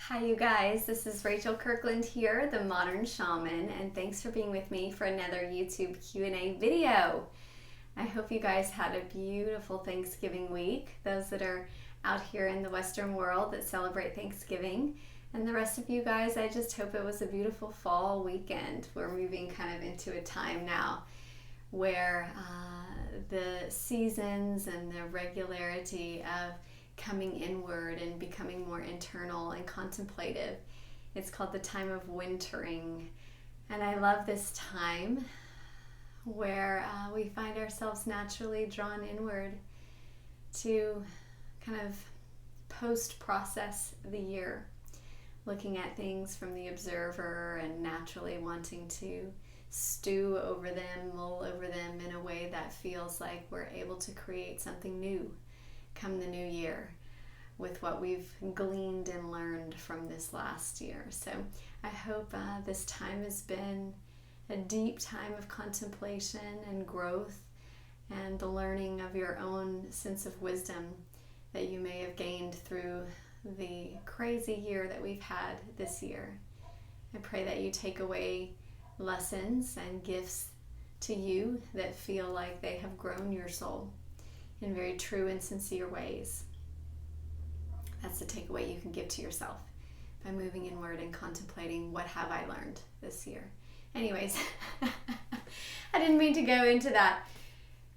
Hi you guys, this is Rachel Kirkland here, the Modern Shaman, and thanks for being with me for another YouTube Q&A video. I hope you guys had a beautiful Thanksgiving week, those that are out here in the Western world that celebrate Thanksgiving, and the rest of you guys, I just hope it was a beautiful fall weekend. We're moving kind of into a time now where the seasons and the regularity of coming inward and becoming more internal and contemplative. It's called the time of wintering. And I love this time where we find ourselves naturally drawn inward to kind of post-process the year, looking at things from the observer and naturally wanting to stew over them, mull over them in a way that feels like we're able to create something new come the new year with what we've gleaned and learned from this last year. So I hope this time has been a deep time of contemplation and growth and the learning of your own sense of wisdom that you may have gained through the crazy year that we've had this year. I pray that you take away lessons and gifts to you that feel like they have grown your soul in very true and sincere ways. That's the takeaway you can give to yourself by moving inward and contemplating, what have I learned this year? Anyways, I didn't mean to go into that,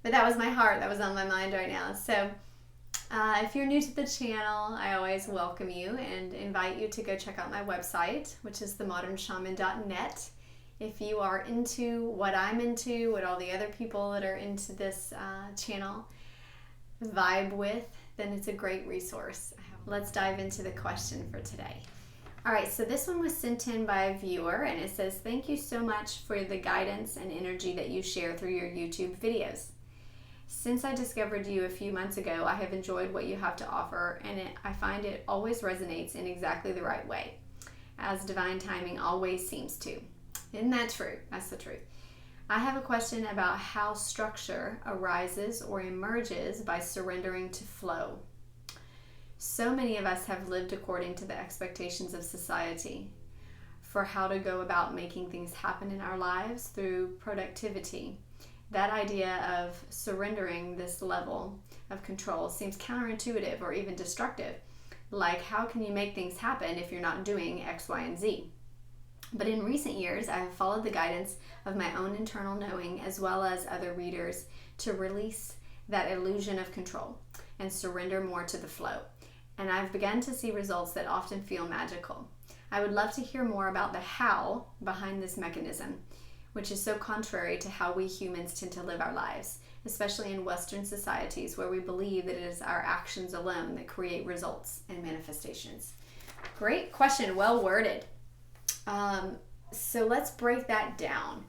but that was my heart, that was on my mind right now. So if you're new to the channel, I always welcome you and invite you to go check out my website, which is themodernshaman.net. If you are into what I'm into, what all the other people that are into this channel vibe with, then it's a great resource. Let's dive into the question for today. All right, so this one was sent in by a viewer, and it says, thank you so much for the guidance and energy that you share through your YouTube videos. Since I discovered you a few months ago, I have enjoyed what you have to offer, and I find it always resonates in exactly the right way, as divine timing always seems to. Isn't that true? That's the truth. I have a question about how structure arises or emerges by surrendering to flow. So many of us have lived according to the expectations of society for how to go about making things happen in our lives through productivity. That idea of surrendering this level of control seems counterintuitive or even destructive. Like, how can you make things happen if you're not doing X, Y, and Z? But in recent years, I have followed the guidance of my own internal knowing as well as other readers to release that illusion of control and surrender more to the flow. And I've begun to see results that often feel magical. I would love to hear more about the how behind this mechanism, which is so contrary to how we humans tend to live our lives, especially in Western societies where we believe that it is our actions alone that create results and manifestations. Great question, well worded. So let's break that down.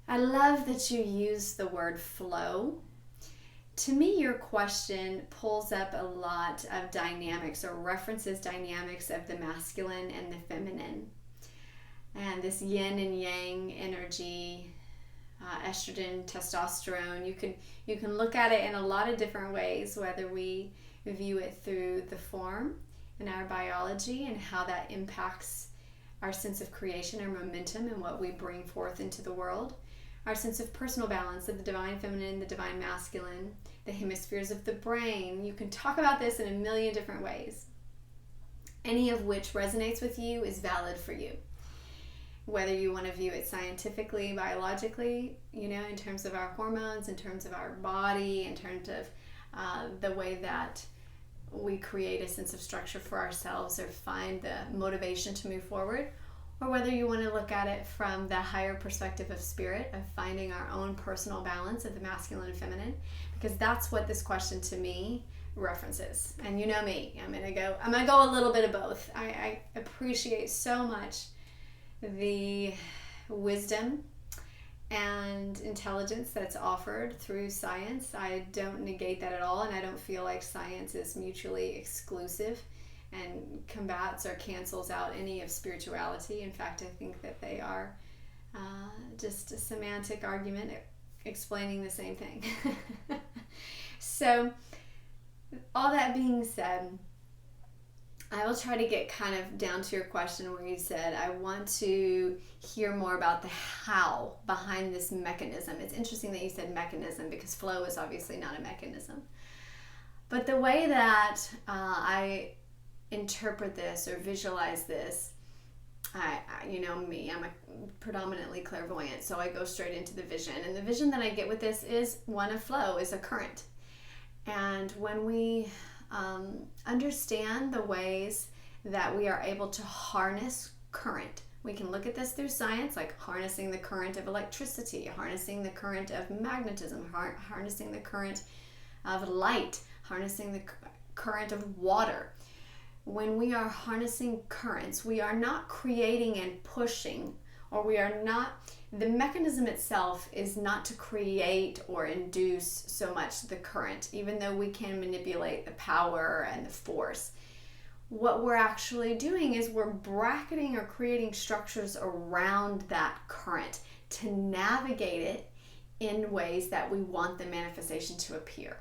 I love that you use the word flow. To me, your question pulls up a lot of dynamics or references dynamics of the masculine and the feminine. And this yin and yang energy, estrogen, testosterone, you can look at it in a lot of different ways, whether we view it through the form in our biology and how that impacts our sense of creation or momentum and what we bring forth into the world, our sense of personal balance of the divine feminine, the divine masculine, the hemispheres of the brain. You can talk about this in a million different ways. Any of which resonates with you is valid for you. Whether you want to view it scientifically, biologically, in terms of our hormones, in terms of our body, in terms of the way that we create a sense of structure for ourselves or find the motivation to move forward, or whether you want to look at it from the higher perspective of spirit, of finding our own personal balance of the masculine and feminine, because that's what this question to me references. And you know me, I'm gonna go a little bit of both. I appreciate so much the wisdom and intelligence that's offered through science. I don't negate that at all, and I don't feel like science is mutually exclusive and combats or cancels out any of spirituality. In fact, I think that they are just a semantic argument explaining the same thing. So all that being said, I will try to get kind of down to your question where you said, I want to hear more about the how behind this mechanism. It's interesting that you said mechanism because flow is obviously not a mechanism. But the way that I interpret this or visualize this, you know me, I'm a predominantly clairvoyant, so I go straight into the vision. And the vision that I get with this is one of flow, is a current. And when we understand the ways that we are able to harness current, we can look at this through science, like harnessing the current of electricity, harnessing the current of magnetism, harnessing the current of light, harnessing the current of water. When we are harnessing currents, we are not creating and pushing, or we are not, the mechanism itself is not to create or induce so much the current, even though we can manipulate the power and the force. What we're actually doing is we're bracketing or creating structures around that current to navigate it in ways that we want the manifestation to appear.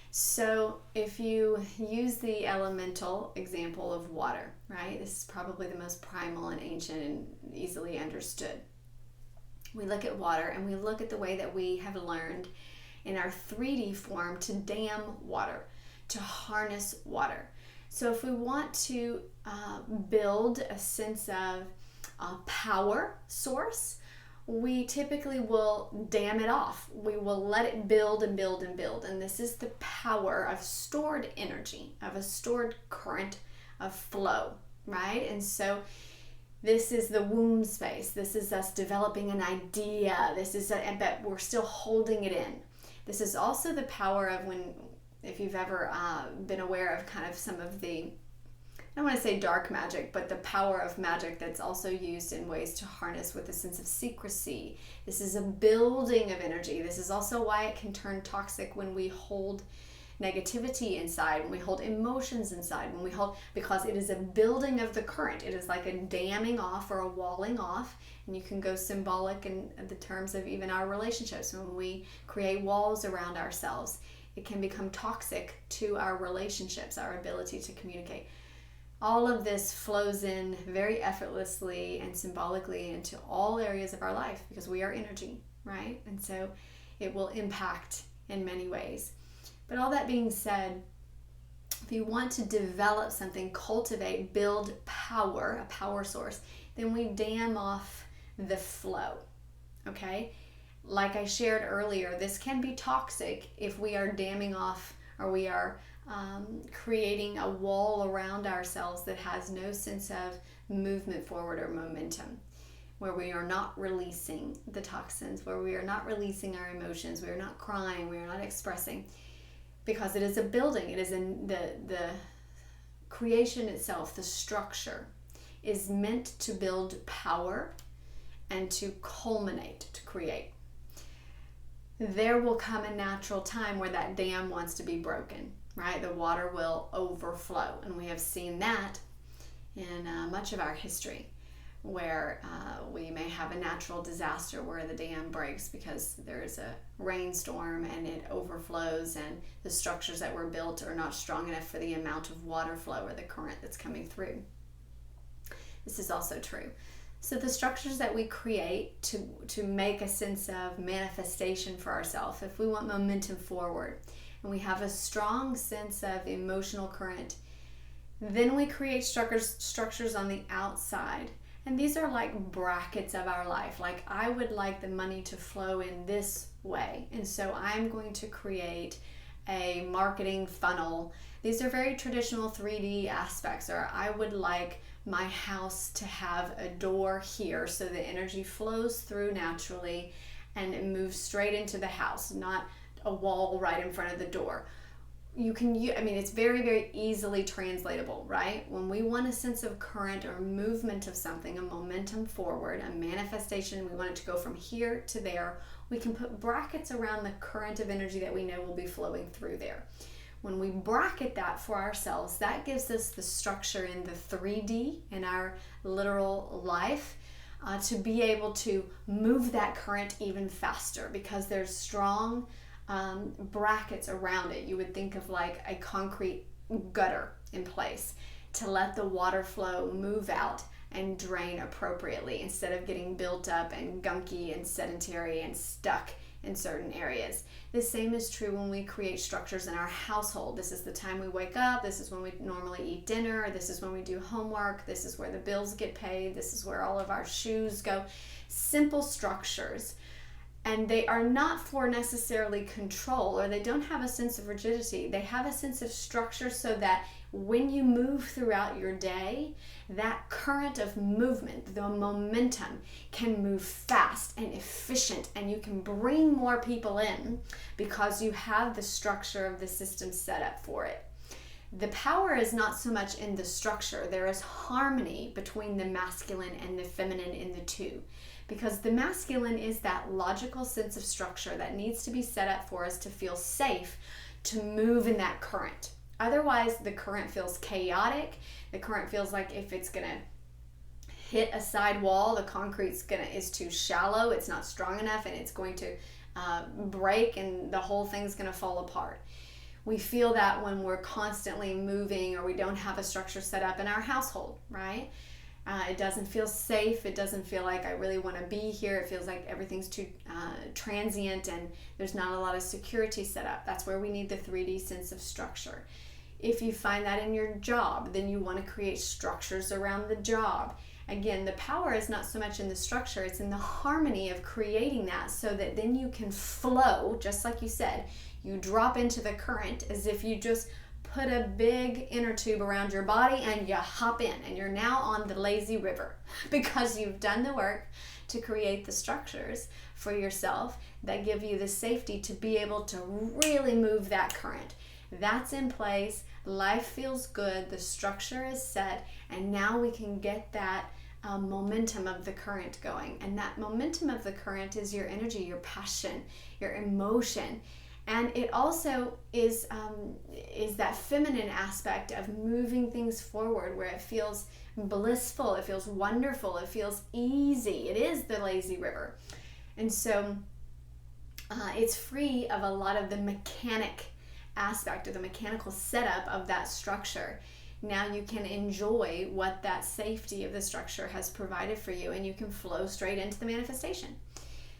So if you use the elemental example of water, right? This is probably the most primal and ancient and easily understood. We look at water and we look at the way that we have learned in our 3D form to dam water, to harness water. So if we want to build a sense of power source, we typically will dam it off. We will let it build and build and build. And this is the power of stored energy, of a stored current of flow, right? And so this is the womb space. This is us developing an idea. But we're still holding it in. This is also the power of if you've ever been aware of kind of some of the, I don't want to say dark magic, but the power of magic that's also used in ways to harness with a sense of secrecy. This is a building of energy. This is also why it can turn toxic when we hold negativity inside, when we hold emotions inside, because it is a building of the current. It is like a damming off or a walling off, and you can go symbolic in the terms of even our relationships. When we create walls around ourselves, it can become toxic to our relationships, our ability to communicate. All of this flows in very effortlessly and symbolically into all areas of our life because we are energy, right? And so it will impact in many ways. But all that being said, if you want to develop something, cultivate, build power, a power source, then we dam off the flow, okay? Like I shared earlier, this can be toxic if we are damming off or we are creating a wall around ourselves that has no sense of movement forward or momentum, where we are not releasing the toxins, where we are not releasing our emotions, we are not crying, we are not expressing, because it is a building. It is in the creation itself, the structure is meant to build power and to culminate, to create. There will come a natural time where that dam wants to be broken, right? The water will overflow, and we have seen that in much of our history, where we may have a natural disaster where the dam breaks because there's a rainstorm and it overflows and the structures that were built are not strong enough for the amount of water flow or the current that's coming through. This is also true. So the structures that we create to make a sense of manifestation for ourselves, if we want momentum forward and we have a strong sense of emotional current, then we create structures on the outside. And these are like brackets of our life. Like, I would like the money to flow in this way. And so I'm going to create a marketing funnel. These are very traditional 3D aspects. Or I would like my house to have a door here so the energy flows through naturally and it moves straight into the house, not a wall right in front of the door. It's very, very easily translatable, right? When we want a sense of current or movement of something, a momentum forward, a manifestation, we want it to go from here to there, we can put brackets around the current of energy that we know will be flowing through there. When we bracket that for ourselves, that gives us the structure in the 3D in our literal life to be able to move that current even faster because there's strong brackets around it. You would think of like a concrete gutter in place to let the water flow move out and drain appropriately instead of getting built up and gunky and sedentary and stuck in certain areas. The same is true when we create structures in our household. This is the time we wake up. This is when we normally eat dinner. This is when we do homework. This is where the bills get paid. This is where all of our shoes go. Simple structures. And they are not for necessarily control, or they don't have a sense of rigidity. They have a sense of structure so that when you move throughout your day, that current of movement, the momentum, can move fast and efficient, and you can bring more people in because you have the structure of the system set up for it. The power is not so much in the structure. There is harmony between the masculine and the feminine in the two. Because the masculine is that logical sense of structure that needs to be set up for us to feel safe to move in that current. Otherwise, the current feels chaotic. The current feels like if it's going to hit a side wall, the concrete is too shallow, it's not strong enough, and it's going to break, and the whole thing's going to fall apart. We feel that when we're constantly moving or we don't have a structure set up in our household, right? It doesn't feel safe. It doesn't feel like I really want to be here. It feels like everything's too transient and there's not a lot of security set up. That's where we need the 3D sense of structure. If you find that in your job, then you want to create structures around the job. Again, the power is not so much in the structure, it's in the harmony of creating that so that then you can flow, just like you said. You drop into the current as if you just put a big inner tube around your body and you hop in, and you're now on the lazy river because you've done the work to create the structures for yourself that give you the safety to be able to really move that current. That's in place. Life feels good. The structure is set, and now we can get that momentum of the current going. And that momentum of the current is your energy, your passion, your emotion. And it also is that feminine aspect of moving things forward where it feels blissful, it feels wonderful, it feels easy. It is the lazy river. And so it's free of a lot of the mechanic aspect or the mechanical setup of that structure. Now you can enjoy what that safety of the structure has provided for you, and you can flow straight into the manifestation.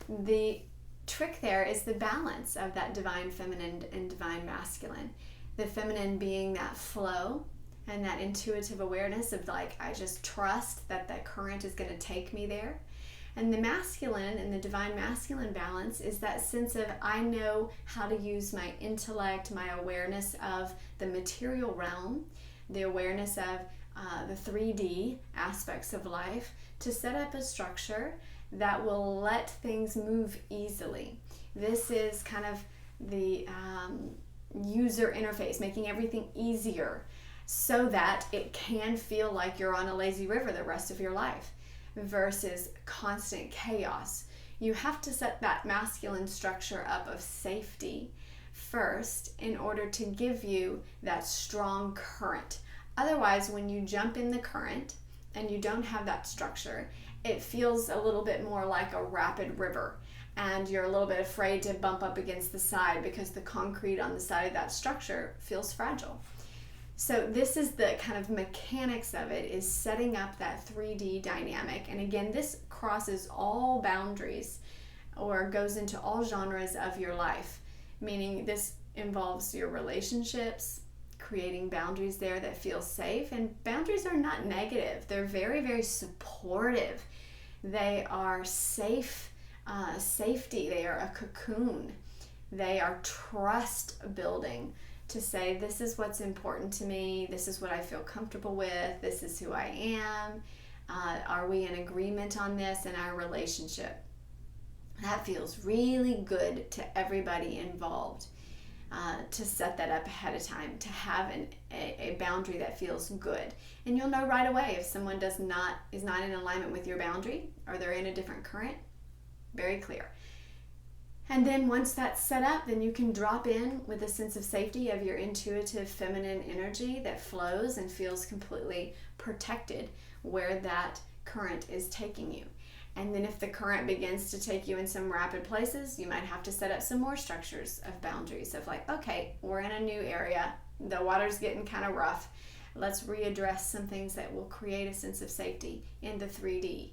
The trick there is the balance of that divine feminine and divine masculine. The feminine being that flow and that intuitive awareness of like, I just trust that that current is going to take me there. And the masculine and the divine masculine balance is that sense of I know how to use my intellect, my awareness of the material realm, the awareness of the 3D aspects of life to set up a structure that will let things move easily. This is kind of the user interface, making everything easier so that it can feel like you're on a lazy river the rest of your life versus constant chaos. You have to set that masculine structure up of safety first in order to give you that strong current. Otherwise, when you jump in the current and you don't have that structure, it feels a little bit more like a rapid river, and you're a little bit afraid to bump up against the side because the concrete on the side of that structure feels fragile. So this is the kind of mechanics of it, is setting up that 3D dynamic. And again, this crosses all boundaries or goes into all genres of your life, meaning this involves your relationships, creating boundaries there that feel safe. And boundaries are not negative. They're very, very supportive. They are safe, safety. They are a cocoon. They are trust building to say, this is what's important to me. This is what I feel comfortable with. This is who I am. Are we in agreement on this in our relationship? That feels really good to everybody involved. To set that up ahead of time, to have a boundary that feels good. And you'll know right away if someone is not in alignment with your boundary or they're in a different current. Very clear. And then once that's set up, then you can drop in with a sense of safety of your intuitive feminine energy that flows and feels completely protected where that current is taking you. And then if the current begins to take you in some rapid places, you might have to set up some more structures of boundaries of like, okay, we're in a new area. The water's getting kind of rough. Let's readdress some things that will create a sense of safety in the 3D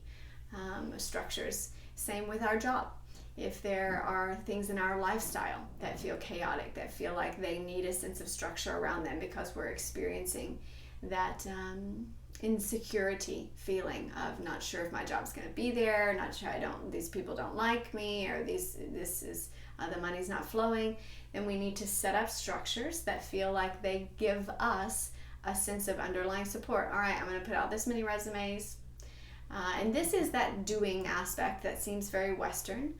structures. Same with our job. If there are things in our lifestyle that feel chaotic, that feel like they need a sense of structure around them because we're experiencing that insecurity feeling of not sure if my job's going to be there, not sure these people don't like me, or the money's not flowing, then we need to set up structures that feel like they give us a sense of underlying support. All right, I'm going to put out this many resumes. And this is that doing aspect that seems very Western.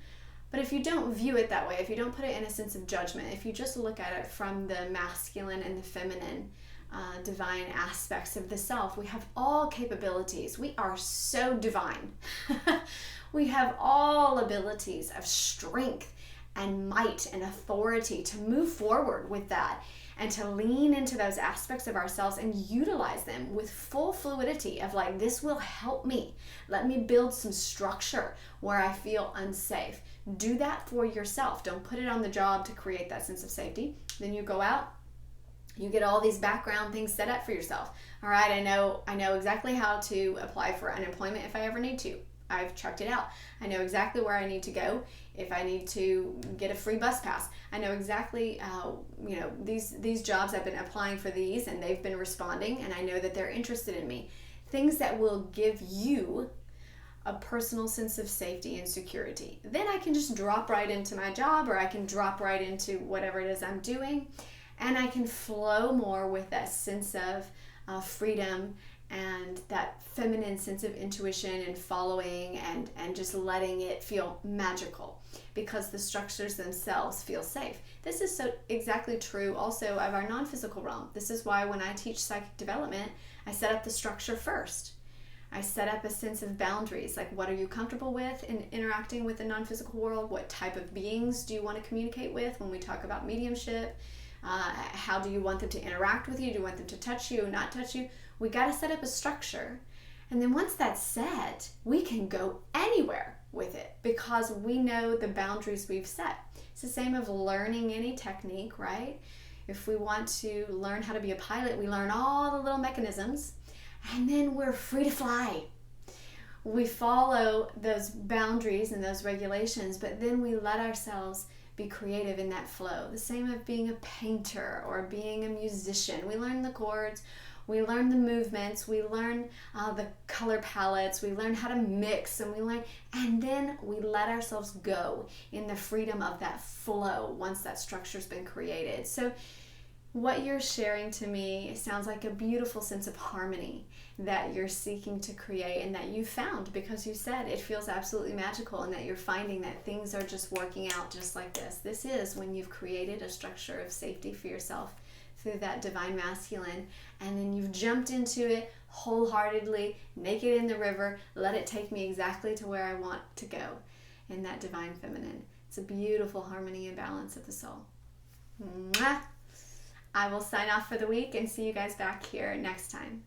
But if you don't view it that way, if you don't put it in a sense of judgment, if you just look at it from the masculine and the feminine, divine aspects of the self, we have all capabilities. We are so divine. We have all abilities of strength and might and authority to move forward with that and to lean into those aspects of ourselves and utilize them with full fluidity of like, this will help me. Let me build some structure where I feel unsafe. Do that for yourself. Don't put it on the job to create that sense of safety. Then you go out, you get all these background things set up for yourself. All right, I know exactly how to apply for unemployment if I ever need to. I've checked it out. I know exactly where I need to go if I need to get a free bus pass. I know exactly, these jobs, I've been applying for these and they've been responding, and I know that they're interested in me. Things that will give you a personal sense of safety and security. Then I can just drop right into my job, or I can drop right into whatever it is I'm doing, and I can flow more with that sense of freedom and that feminine sense of intuition and following and just letting it feel magical because the structures themselves feel safe. This is so exactly true also of our non-physical realm. This is why when I teach psychic development, I set up the structure first. I set up a sense of boundaries, like what are you comfortable with in interacting with the non-physical world? What type of beings do you want to communicate with when we talk about mediumship? How do you want them to interact with you? Do you want them to touch you, not touch you? We got to set up a structure. And then once that's set, we can go anywhere with it because we know the boundaries we've set. It's the same of learning any technique, right? If we want to learn how to be a pilot, we learn all the little mechanisms and then we're free to fly. We follow those boundaries and those regulations, but then we let ourselves be creative in that flow. The same of being a painter or being a musician. We learn the chords, we learn the movements, we learn the color palettes, we learn how to mix, and then we let ourselves go in the freedom of that flow once that structure's been created. So what you're sharing to me sounds like a beautiful sense of harmony that you're seeking to create and that you found because you said it feels absolutely magical and that you're finding that things are just working out just like this. This is when you've created a structure of safety for yourself through that divine masculine, and then you've jumped into it wholeheartedly, naked in the river, let it take me exactly to where I want to go in that divine feminine. It's a beautiful harmony and balance of the soul. Mwah! I will sign off for the week and see you guys back here next time.